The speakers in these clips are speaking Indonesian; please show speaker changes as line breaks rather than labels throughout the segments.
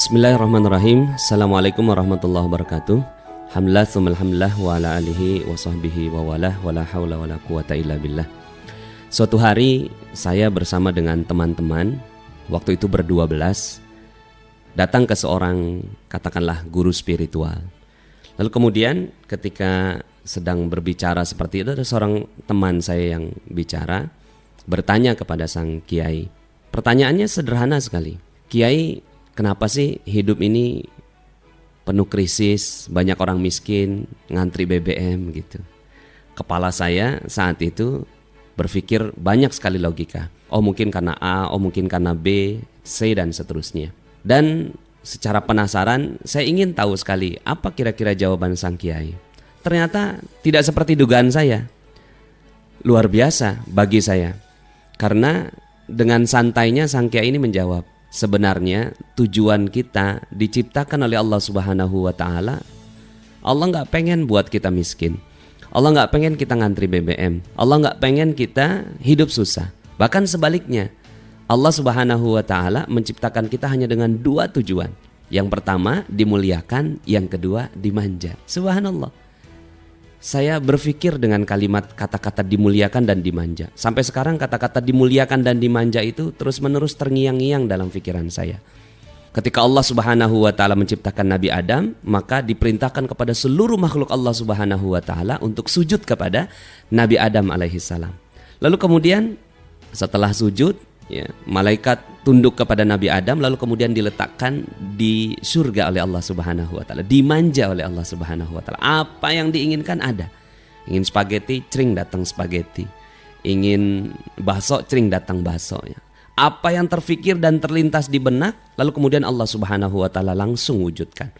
Bismillahirrahmanirrahim. Assalamualaikum warahmatullahi wabarakatuh. Alhamdulillah tsumma alhamdulillah wa ala alihi wa sahbihi wa walah wa la haula wa la quwata illa billah. Suatu hari saya bersama dengan teman-teman, waktu itu ber-12, datang ke seorang katakanlah guru spiritual. Lalu kemudian ketika sedang berbicara seperti itu, ada seorang teman saya yang bicara, bertanya kepada sang kiai. Pertanyaannya sederhana sekali. Kiai, kenapa sih hidup ini penuh krisis, banyak orang miskin, ngantri BBM gitu. Kepala saya saat itu berpikir banyak sekali logika. Oh mungkin karena A, oh mungkin karena B, C dan seterusnya. Dan secara penasaran saya ingin tahu sekali apa kira-kira jawaban sang kiai. Ternyata tidak seperti dugaan saya. Luar biasa bagi saya. Karena dengan santainya sang kiai ini menjawab, sebenarnya tujuan kita diciptakan oleh Allah Subhanahu wa Ta'ala. Allah gak pengen buat kita miskin. Allah gak pengen kita ngantri BBM. Allah gak pengen kita hidup susah. Bahkan sebaliknya, Allah Subhanahu wa Ta'ala menciptakan kita hanya dengan dua tujuan. Yang pertama dimuliakan, yang kedua dimanja. Subhanallah. Saya berpikir dengan kalimat kata-kata dimuliakan dan dimanja. Sampai sekarang kata-kata dimuliakan dan dimanja itu terus-menerus terngiang-ngiang dalam pikiran saya. Ketika Allah Subhanahu wa Ta'ala menciptakan Nabi Adam, maka diperintahkan kepada seluruh makhluk Allah Subhanahu wa Ta'ala untuk sujud kepada Nabi Adam alaihissalam. Lalu kemudian setelah sujud, ya, malaikat tunduk kepada Nabi Adam, lalu kemudian diletakkan di surga oleh Allah Subhanahu wa Ta'ala, dimanja oleh Allah Subhanahu wa Ta'ala. Apa yang diinginkan ada. Ingin spaghetti, cring datang spaghetti. Ingin bakso, cring datang bakso, ya. Apa yang terfikir dan terlintas di benak, lalu kemudian Allah Subhanahu wa Ta'ala langsung wujudkan.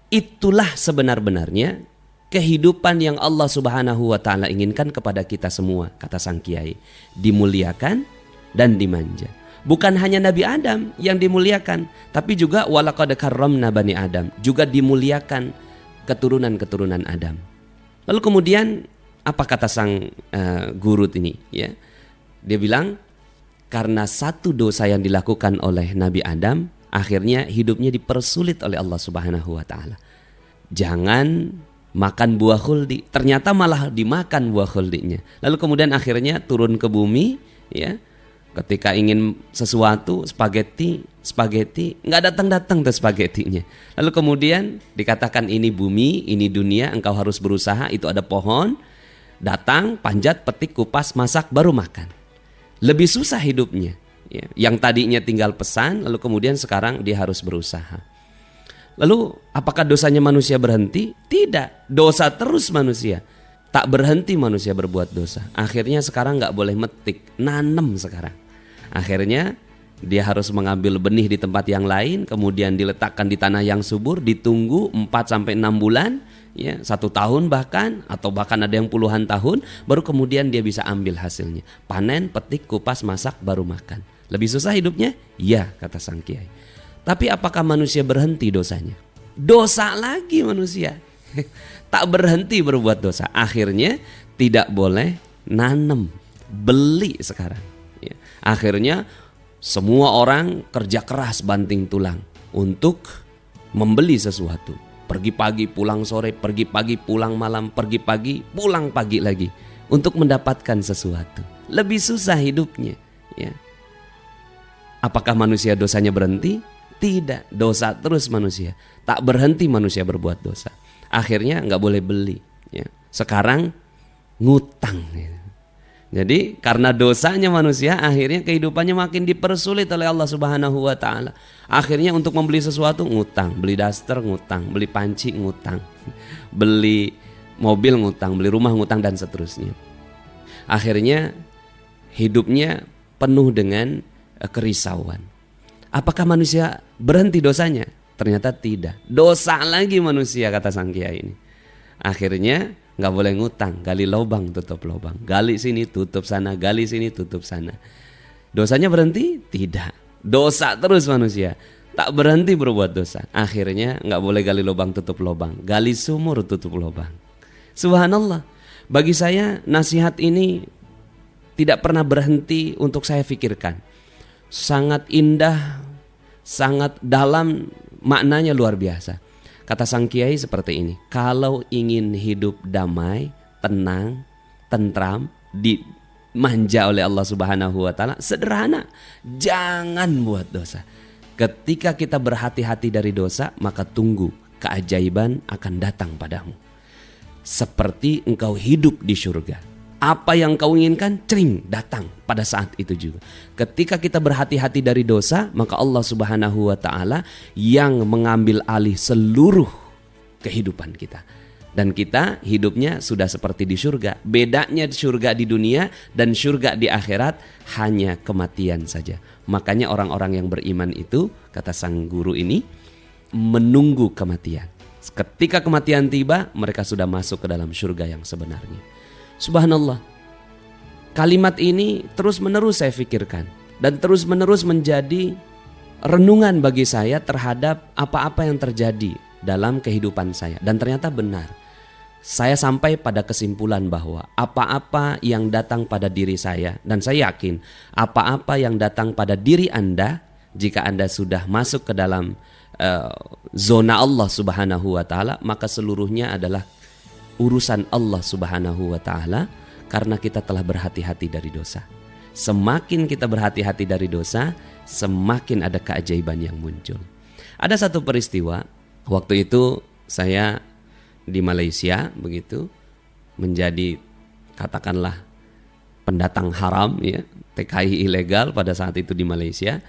Itulah sebenar-benarnya kehidupan yang Allah Subhanahu wa Ta'ala inginkan kepada kita semua, kata sang kiai. Dimuliakan dan dimanja. Bukan hanya Nabi Adam yang dimuliakan, tapi juga walaqad karramna bani Adam, juga dimuliakan keturunan-keturunan Adam. Lalu kemudian apa kata sang guru ini, ya? Dia bilang karena satu dosa yang dilakukan oleh Nabi Adam, akhirnya hidupnya dipersulit oleh Allah Subhanahu wa Ta'ala. Jangan makan buah khuldi, ternyata malah dimakan buah khuldinya. Lalu kemudian akhirnya turun ke bumi, ya. Ketika ingin sesuatu, spaghetti, nggak datang-datang tuh spagettinya. Lalu kemudian dikatakan ini bumi, ini dunia, engkau harus berusaha, itu ada pohon, datang, panjat, petik, kupas, masak, baru makan. Lebih susah hidupnya, ya. Yang tadinya tinggal pesan, lalu kemudian sekarang dia harus berusaha. Lalu apakah dosanya manusia berhenti? Tidak, dosa terus manusia. Tak berhenti manusia berbuat dosa. Akhirnya sekarang gak boleh metik, nanem sekarang. Akhirnya dia harus mengambil benih di tempat yang lain, kemudian diletakkan di tanah yang subur, ditunggu 4-6 bulan, ya, 1 tahun bahkan, atau bahkan ada yang puluhan tahun, baru kemudian dia bisa ambil hasilnya. Panen, petik, kupas, masak, baru makan. Lebih susah hidupnya? Ya, kata sang kiai. Tapi apakah manusia berhenti dosanya? Dosa lagi manusia. Tak berhenti berbuat dosa. Akhirnya tidak boleh nanam, beli sekarang, ya. Akhirnya semua orang kerja keras banting tulang untuk membeli sesuatu. Pergi pagi pulang sore, pergi pagi pulang malam, pergi pagi pulang pagi lagi untuk mendapatkan sesuatu. Lebih susah hidupnya, ya. Apakah manusia dosanya berhenti? Tidak, dosa terus manusia. Tak berhenti manusia berbuat dosa. Akhirnya nggak boleh beli, ya. Sekarang ngutang, ya. Jadi karena dosanya manusia, akhirnya kehidupannya makin dipersulit oleh Allah Subhanahu wa Ta'ala. Akhirnya untuk membeli sesuatu ngutang, beli daster ngutang, beli panci ngutang, beli mobil ngutang, beli rumah ngutang dan seterusnya. Akhirnya hidupnya penuh dengan kerisauan. Apakah manusia berhenti dosanya? Ternyata tidak. Dosa lagi manusia, kata sang kiai ini. Akhirnya nggak boleh ngutang, gali lubang tutup lubang, gali sini tutup sana, gali sini tutup sana. Dosanya berhenti? Tidak. Dosa terus manusia, tak berhenti berbuat dosa. Akhirnya nggak boleh gali lubang tutup lubang, gali sumur tutup lubang. Subhanallah. Bagi saya nasihat ini tidak pernah berhenti untuk saya pikirkan. Sangat indah, sangat dalam maknanya luar biasa. Kata sang kiai seperti ini, kalau ingin hidup damai, tenang, tentram, dimanja oleh Allah Subhanahu wa taala, sederhana, jangan buat dosa. Ketika kita berhati-hati dari dosa, maka tunggu keajaiban akan datang padamu. Seperti engkau hidup di surga. Apa yang kau inginkan, cering, datang pada saat itu juga. Ketika kita berhati-hati dari dosa, maka Allah Subhanahu wa taala yang mengambil alih seluruh kehidupan kita. Dan kita hidupnya sudah seperti di surga. Bedanya surga di dunia dan surga di akhirat hanya kematian saja. Makanya orang-orang yang beriman itu, kata sang guru ini, menunggu kematian. Ketika kematian tiba, mereka sudah masuk ke dalam surga yang sebenarnya. Subhanallah. Kalimat ini terus-menerus saya pikirkan dan terus-menerus menjadi renungan bagi saya terhadap apa-apa yang terjadi dalam kehidupan saya. Dan ternyata benar. Saya sampai pada kesimpulan bahwa apa-apa yang datang pada diri saya, dan saya yakin apa-apa yang datang pada diri Anda, jika Anda sudah masuk ke dalam zona Allah Subhanahu wa taala, maka seluruhnya adalah urusan Allah Subhanahu wa taala, karena kita telah berhati-hati dari dosa. Semakin kita berhati-hati dari dosa, semakin ada keajaiban yang muncul. Ada satu peristiwa, waktu itu saya di Malaysia begitu, menjadi katakanlah pendatang haram ya, TKI ilegal pada saat itu di Malaysia.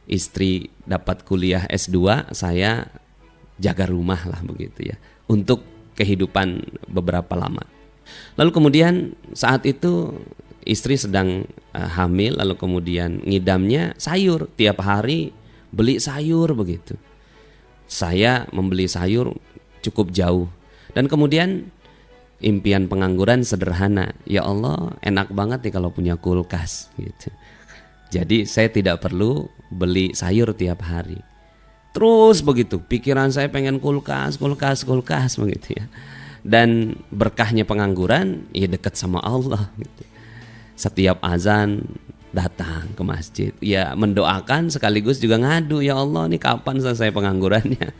Istri dapat kuliah S2, saya jaga rumah lah begitu ya, untuk kehidupan beberapa lama. Lalu kemudian saat itu istri sedang hamil, lalu kemudian ngidamnya sayur, tiap hari beli sayur begitu. Saya membeli sayur cukup jauh. Dan kemudian impian pengangguran sederhana, ya Allah enak banget nih kalau punya kulkas gitu. Jadi saya tidak perlu beli sayur tiap hari. Terus begitu, pikiran saya pengen kulkas begitu ya. Dan berkahnya pengangguran, ya dekat sama Allah gitu. Setiap azan datang ke masjid, ya mendoakan sekaligus juga ngadu, ya Allah nih kapan selesai penganggurannya.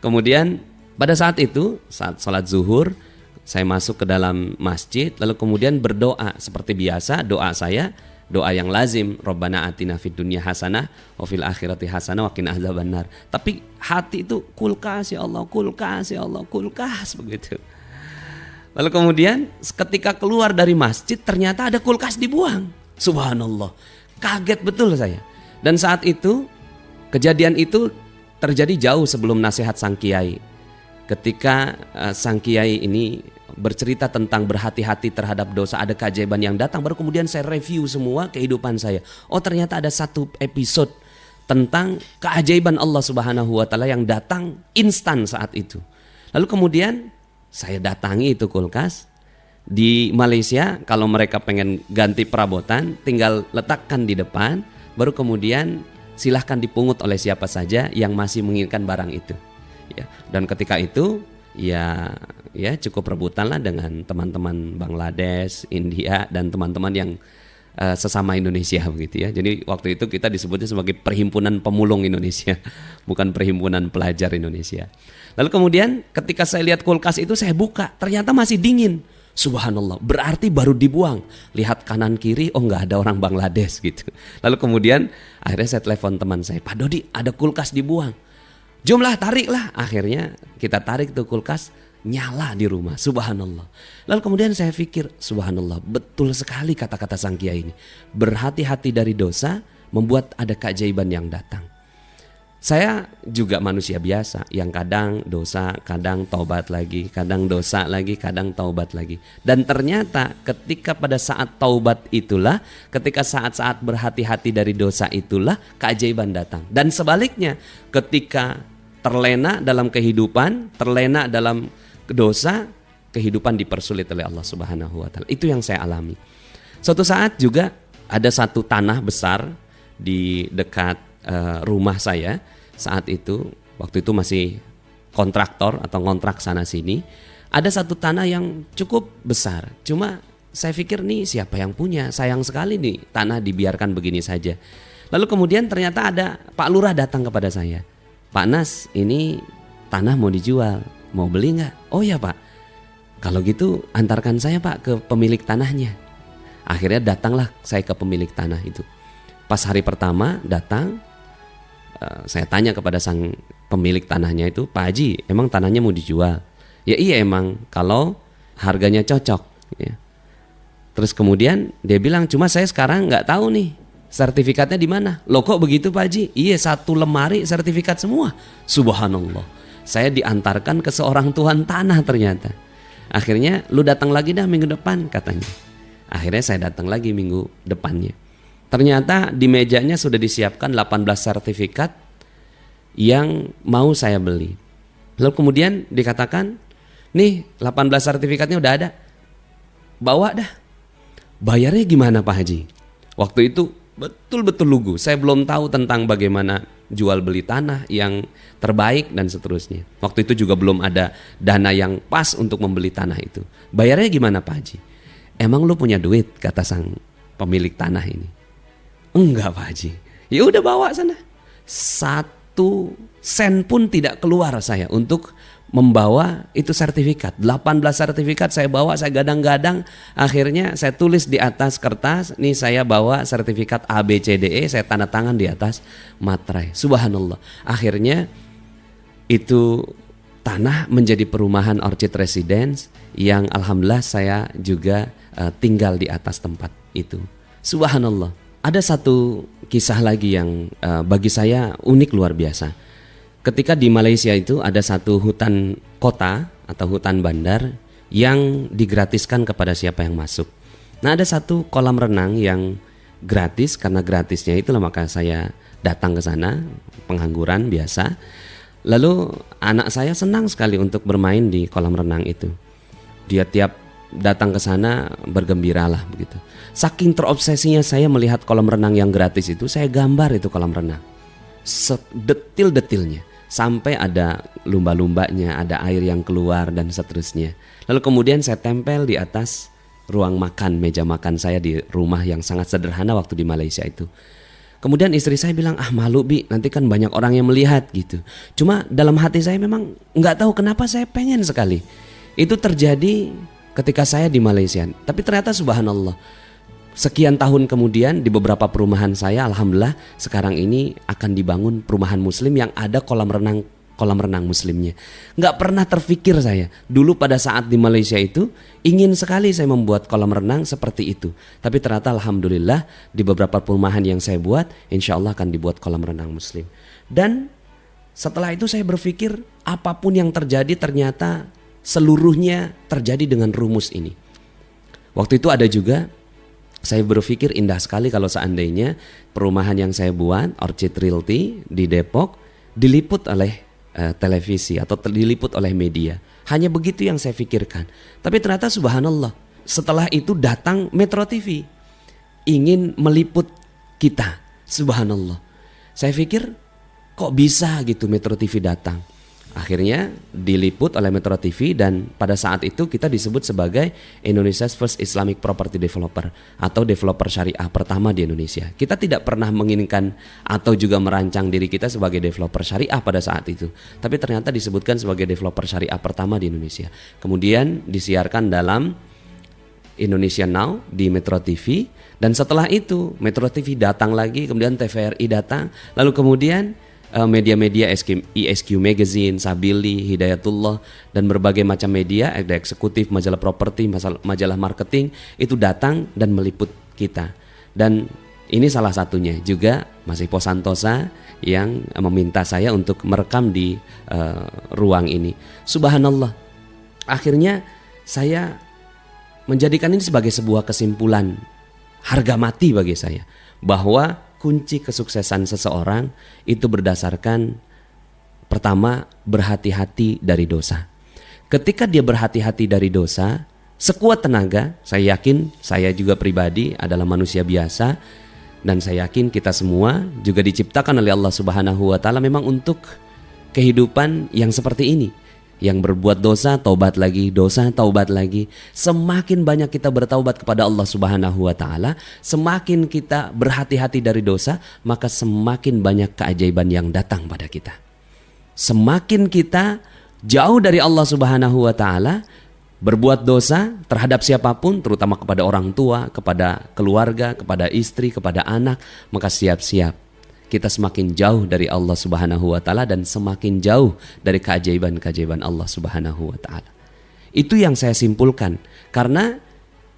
Kemudian pada saat itu, saat sholat zuhur, saya masuk ke dalam masjid, lalu kemudian berdoa seperti biasa. Doa saya, doa yang lazim, Rabbana atina fid dunya hasanah wa fil akhirati hasanah wa qina adzabannar. Tapi hati itu kulkas, ya Allah, kulkas, ya Allah, kulkas begitu. Lalu kemudian ketika keluar dari masjid, ternyata ada kulkas dibuang. Subhanallah, kaget betul saya. Dan saat itu, kejadian itu terjadi jauh sebelum nasihat sang kiai. Ketika sang kiai ini bercerita tentang berhati-hati terhadap dosa, ada keajaiban yang datang, baru kemudian saya review semua kehidupan saya. Oh ternyata ada satu episode tentang keajaiban Allah Subhanahu wa taala yang datang instan saat itu. Lalu kemudian saya datangi itu kulkas. Di Malaysia kalau mereka pengen ganti perabotan, tinggal letakkan di depan, baru kemudian silahkan dipungut oleh siapa saja yang masih menginginkan barang itu. Ya, dan ketika itu ya cukup rebutan lah dengan teman-teman Bangladesh, India dan teman-teman yang sesama Indonesia begitu ya. Jadi waktu itu kita disebutnya sebagai Perhimpunan Pemulung Indonesia, bukan Perhimpunan Pelajar Indonesia. Lalu kemudian ketika saya lihat kulkas itu, saya buka, ternyata masih dingin. Subhanallah, berarti baru dibuang. Lihat kanan kiri, oh nggak ada orang Bangladesh gitu. Lalu kemudian akhirnya saya telepon teman saya, Pak Dodi ada kulkas dibuang. Jumlah tariklah, akhirnya kita tarik tuh kulkas, nyala di rumah. Subhanallah. Lalu kemudian saya pikir, subhanallah, betul sekali kata-kata sang kiai ini. Berhati-hati dari dosa membuat ada keajaiban yang datang. Saya juga manusia biasa yang kadang dosa, kadang taubat lagi, kadang dosa lagi, kadang taubat lagi. Dan ternyata ketika pada saat taubat itulah, ketika saat-saat berhati-hati dari dosa itulah keajaiban datang. Dan sebaliknya, ketika terlena dalam kehidupan, terlena dalam dosa, kehidupan dipersulit oleh Allah Subhanahu wa taala. Itu yang saya alami. Suatu saat juga ada satu tanah besar di dekat rumah saya. Saat itu, waktu itu masih kontraktor atau ngontrak sana sini. Ada satu tanah yang cukup besar. Cuma saya pikir nih siapa yang punya? Sayang sekali nih tanah dibiarkan begini saja. Lalu kemudian ternyata ada Pak Lurah datang kepada saya. Pak Nas, ini tanah mau dijual, mau beli nggak? Oh ya Pak, kalau gitu antarkan saya Pak ke pemilik tanahnya. Akhirnya datanglah saya ke pemilik tanah itu. Pas hari pertama datang, saya tanya kepada sang pemilik tanahnya itu, Pak Haji, emang tanahnya mau dijual? Ya iya emang, kalau harganya cocok. Ya. Terus kemudian dia bilang, cuma saya sekarang nggak tahu nih sertifikatnya di mana. Loh kok begitu Pak Haji? Iya, 1 lemari sertifikat semua. Subhanallah. Saya diantarkan ke seorang tuan tanah ternyata. Akhirnya lu datang lagi dah minggu depan katanya. Akhirnya saya datang lagi minggu depannya. Ternyata di mejanya sudah disiapkan 18 sertifikat yang mau saya beli. Lalu kemudian dikatakan, nih 18 sertifikatnya udah ada, bawa dah. Bayarnya gimana Pak Haji? Waktu itu betul-betul lugu. Saya belum tahu tentang bagaimana jual beli tanah yang terbaik dan seterusnya. Waktu itu juga belum ada dana yang pas untuk membeli tanah itu. Bayarnya gimana Pak Haji? Emang lu punya duit? Kata sang pemilik tanah ini. Enggak Pak Haji. Ya udah bawa sana. 1 sen pun tidak keluar saya untuk membawa itu sertifikat. 18 sertifikat saya bawa, saya gadang-gadang. Akhirnya saya tulis di atas kertas, nih saya bawa sertifikat ABCDE, saya tanda tangan di atas materai. Subhanallah. Akhirnya itu tanah menjadi perumahan Orchid Residence yang alhamdulillah saya juga tinggal di atas tempat itu. Subhanallah. Ada satu kisah lagi yang bagi saya unik luar biasa. Ketika di Malaysia itu ada satu hutan kota atau hutan bandar yang digratiskan kepada siapa yang masuk. Nah, ada satu kolam renang yang gratis, karena gratisnya itulah maka saya datang ke sana, pengangguran biasa. Lalu anak saya senang sekali untuk bermain di kolam renang itu. Dia tiap datang ke sana bergembiralah begitu. Saking terobsesinya saya melihat kolam renang yang gratis itu, saya gambar itu kolam renang sedetil-detilnya. Sampai ada lumba-lumbanya, ada air yang keluar dan seterusnya. Lalu kemudian saya tempel di atas ruang makan, meja makan saya di rumah yang sangat sederhana waktu di Malaysia itu. Kemudian istri saya bilang, malu Bi, nanti kan banyak orang yang melihat gitu. Cuma dalam hati saya memang nggak tahu kenapa saya pengen sekali. Itu terjadi ketika saya di Malaysia. Tapi ternyata subhanallah, sekian tahun kemudian di beberapa perumahan saya, alhamdulillah sekarang ini akan dibangun perumahan muslim yang ada kolam renang muslimnya. Nggak pernah terfikir saya dulu pada saat di Malaysia itu ingin sekali saya membuat kolam renang seperti itu. Tapi ternyata alhamdulillah di beberapa perumahan yang saya buat, insya Allah akan dibuat kolam renang muslim. Dan setelah itu saya berpikir apapun yang terjadi ternyata seluruhnya terjadi dengan rumus ini. Waktu itu ada juga, saya berpikir indah sekali kalau seandainya perumahan yang saya buat, Orchid Realty di Depok, diliput oleh televisi atau diliput oleh media. Hanya begitu yang saya pikirkan. Tapi ternyata subhanallah, setelah itu datang Metro TV ingin meliput kita. Subhanallah. Saya pikir kok bisa gitu Metro TV datang. Akhirnya diliput oleh Metro TV dan pada saat itu kita disebut sebagai Indonesia's First Islamic Property Developer atau developer syariah pertama di Indonesia. Kita tidak pernah menginginkan atau juga merancang diri kita sebagai developer syariah pada saat itu. Tapi ternyata disebutkan sebagai developer syariah pertama di Indonesia. Kemudian disiarkan dalam Indonesia Now di Metro TV dan setelah itu Metro TV datang lagi, kemudian TVRI datang, lalu kemudian media-media ISQ Magazine, Sabili, Hidayatullah dan berbagai macam media, ada eksekutif, majalah properti, majalah marketing itu datang dan meliput kita. Dan ini salah satunya juga Mas Ipo Santosa yang meminta saya untuk merekam di ruang ini. Subhanallah. Akhirnya saya menjadikan ini sebagai sebuah kesimpulan harga mati bagi saya, bahwa kunci kesuksesan seseorang itu berdasarkan pertama berhati-hati dari dosa. Ketika dia berhati-hati dari dosa, sekuat tenaga, saya yakin saya juga pribadi adalah manusia biasa dan saya yakin kita semua juga diciptakan oleh Allah Subhanahu wa taala memang untuk kehidupan yang seperti ini. Yang berbuat dosa, taubat lagi, dosa, taubat lagi. Semakin banyak kita bertaubat kepada Allah Subhanahu wa taala, semakin kita berhati-hati dari dosa, maka semakin banyak keajaiban yang datang pada kita. Semakin kita jauh dari Allah Subhanahu wa taala, berbuat dosa terhadap siapapun, terutama kepada orang tua, kepada keluarga, kepada istri, kepada anak, maka siap-siap kita semakin jauh dari Allah Subhanahu wa taala dan semakin jauh dari keajaiban-keajaiban Allah Subhanahu wa taala. Itu yang saya simpulkan. Karena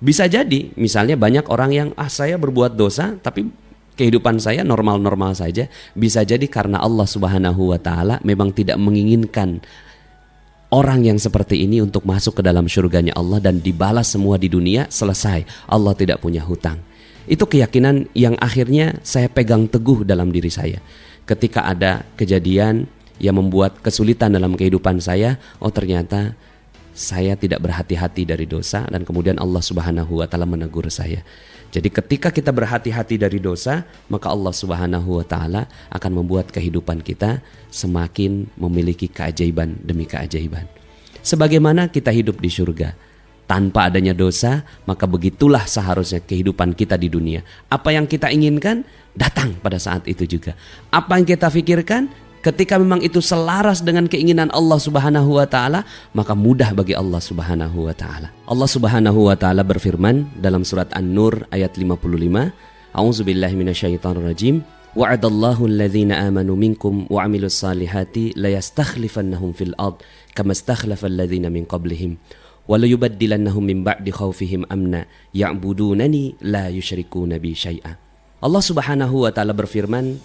bisa jadi misalnya banyak orang yang saya berbuat dosa tapi kehidupan saya normal-normal saja. Bisa jadi karena Allah Subhanahu wa taala memang tidak menginginkan orang yang seperti ini untuk masuk ke dalam surganya Allah dan dibalas semua di dunia, selesai. Allah tidak punya hutang. Itu keyakinan yang akhirnya saya pegang teguh dalam diri saya. Ketika ada kejadian yang membuat kesulitan dalam kehidupan saya, oh ternyata saya tidak berhati-hati dari dosa dan kemudian Allah Subhanahu wa taala menegur saya. Jadi ketika kita berhati-hati dari dosa, maka Allah Subhanahu wa taala akan membuat kehidupan kita semakin memiliki keajaiban demi keajaiban. Sebagaimana kita hidup di surga tanpa adanya dosa, maka begitulah seharusnya kehidupan kita di dunia. Apa yang kita inginkan datang pada saat itu juga. Apa yang kita pikirkan ketika memang itu selaras dengan keinginan Allah Subhanahu wa taala, maka mudah bagi Allah Subhanahu wa taala. Allah Subhanahu wa taala berfirman dalam surat An-Nur ayat 55, A'udzubillahi minasyaitonirrajim. Wa'adallahu alladhina amanu minkum wa 'amilus salihati la yastakhlifannahum fil ard kama istakhlafal ladzina min qablihim wa la yubaddilannahum min ba'di khaufihim amna ya'budunani la yusyrikuna bi syai'a. Allah Subhanahu wa taala berfirman,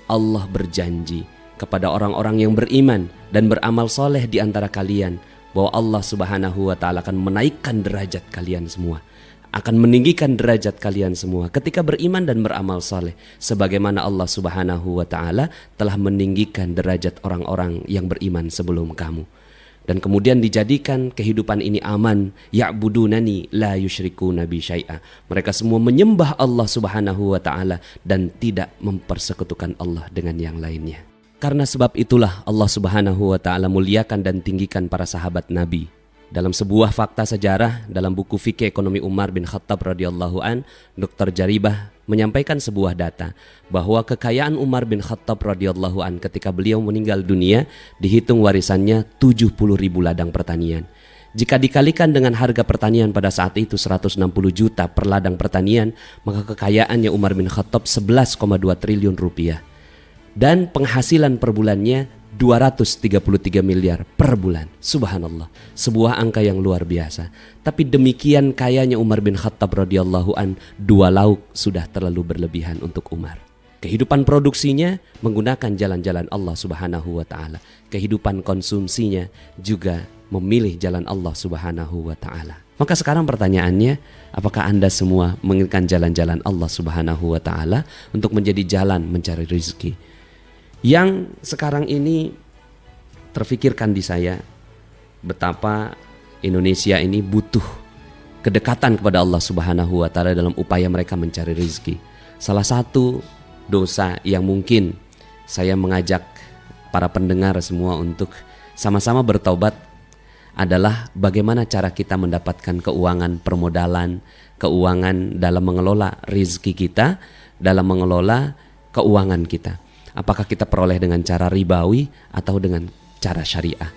Allah berjanji kepada orang-orang yang beriman dan beramal soleh di antara kalian bahwa Allah Subhanahu wa taala akan menaikkan derajat kalian semua, akan meninggikan derajat kalian semua ketika beriman dan beramal soleh, sebagaimana Allah Subhanahu wa taala telah meninggikan derajat orang-orang yang beriman sebelum kamu. Dan kemudian dijadikan kehidupan ini aman, ya'budunani la yusyrikuna bi syai'a. Mereka semua menyembah Allah Subhanahu wa taala dan tidak mempersekutukan Allah dengan yang lainnya. Karena sebab itulah Allah Subhanahu wa taala muliakan dan tinggikan para sahabat Nabi. Dalam sebuah fakta sejarah dalam buku Fikih Ekonomi Umar bin Khattab radhiyallahu an, Dr. Jaribah menyampaikan sebuah data bahwa kekayaan Umar bin Khattab radhiyallahu an ketika beliau meninggal dunia dihitung warisannya 70.000 ladang pertanian. Jika dikalikan dengan harga pertanian pada saat itu 160 juta per ladang pertanian, maka kekayaannya Umar bin Khattab 11,2 triliun rupiah. Dan penghasilan per bulannya 233 miliar per bulan. Subhanallah, sebuah angka yang luar biasa. Tapi demikian kayanya Umar bin Khattab radhiyallahu an, 2 lauk sudah terlalu berlebihan untuk Umar. Kehidupan produksinya menggunakan jalan-jalan Allah Subhanahu wa taala. Kehidupan konsumsinya juga memilih jalan Allah Subhanahu wa taala. Maka sekarang pertanyaannya, apakah Anda semua menginginkan jalan-jalan Allah Subhanahu wa taala untuk menjadi jalan mencari rezeki? Yang sekarang ini terfikirkan di saya betapa Indonesia ini butuh kedekatan kepada Allah Subhanahu wa taala dalam upaya mereka mencari rezeki. Salah satu dosa yang mungkin saya mengajak para pendengar semua untuk sama-sama bertaubat adalah bagaimana cara kita mendapatkan keuangan permodalan, keuangan dalam mengelola rezeki kita, dalam mengelola keuangan kita. Apakah kita peroleh dengan cara ribawi atau dengan cara syariah?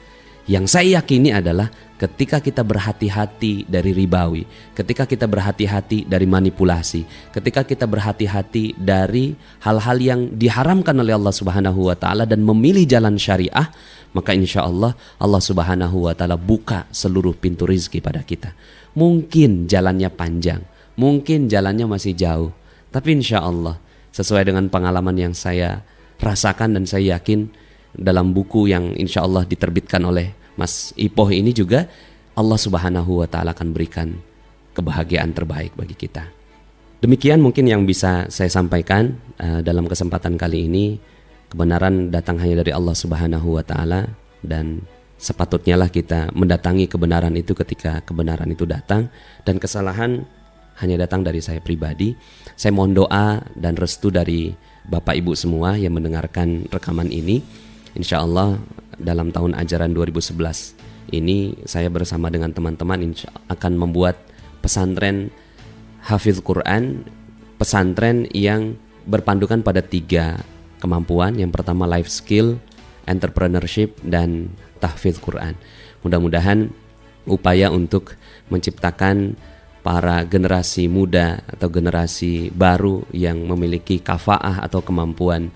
Yang saya yakini adalah ketika kita berhati-hati dari ribawi, ketika kita berhati-hati dari manipulasi, ketika kita berhati-hati dari hal-hal yang diharamkan oleh Allah Subhanahu wa taala dan memilih jalan syariah, maka insya Allah Allah Subhanahu wa taala buka seluruh pintu rizki pada kita. Mungkin jalannya panjang, mungkin jalannya masih jauh, tapi insya Allah sesuai dengan pengalaman yang saya rasakan dan saya yakin dalam buku yang insya Allah diterbitkan oleh Mas Ipoh ini juga, Allah Subhanahu wa taala akan berikan kebahagiaan terbaik bagi kita. Demikian mungkin yang bisa saya sampaikan dalam kesempatan kali ini. Kebenaran datang hanya dari Allah Subhanahu wa taala dan sepatutnya lah kita mendatangi kebenaran itu ketika kebenaran itu datang, dan kesalahan hanya datang dari saya pribadi. Saya mohon doa dan restu dari Bapak Ibu semua yang mendengarkan rekaman ini. Insya Allah dalam tahun ajaran 2011 ini saya bersama dengan teman-teman akan membuat pesantren Hafiz Quran, pesantren yang berpandukan pada 3 kemampuan. Yang pertama life skill, entrepreneurship, dan tahfidz Quran. Mudah-mudahan upaya untuk menciptakan para generasi muda atau generasi baru yang memiliki kafaah atau kemampuan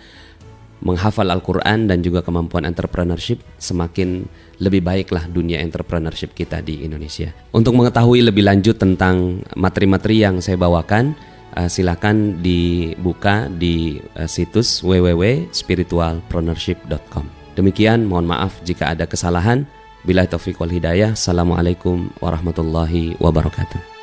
menghafal Al-Quran dan juga kemampuan entrepreneurship, semakin lebih baiklah dunia entrepreneurship kita di Indonesia. Untuk mengetahui lebih lanjut tentang materi-materi yang saya bawakan, silakan dibuka di situs www.spiritualpreneurship.com. Demikian, mohon maaf jika ada kesalahan. Billahi taufiq wal hidayah. Assalamualaikum warahmatullahi wabarakatuh.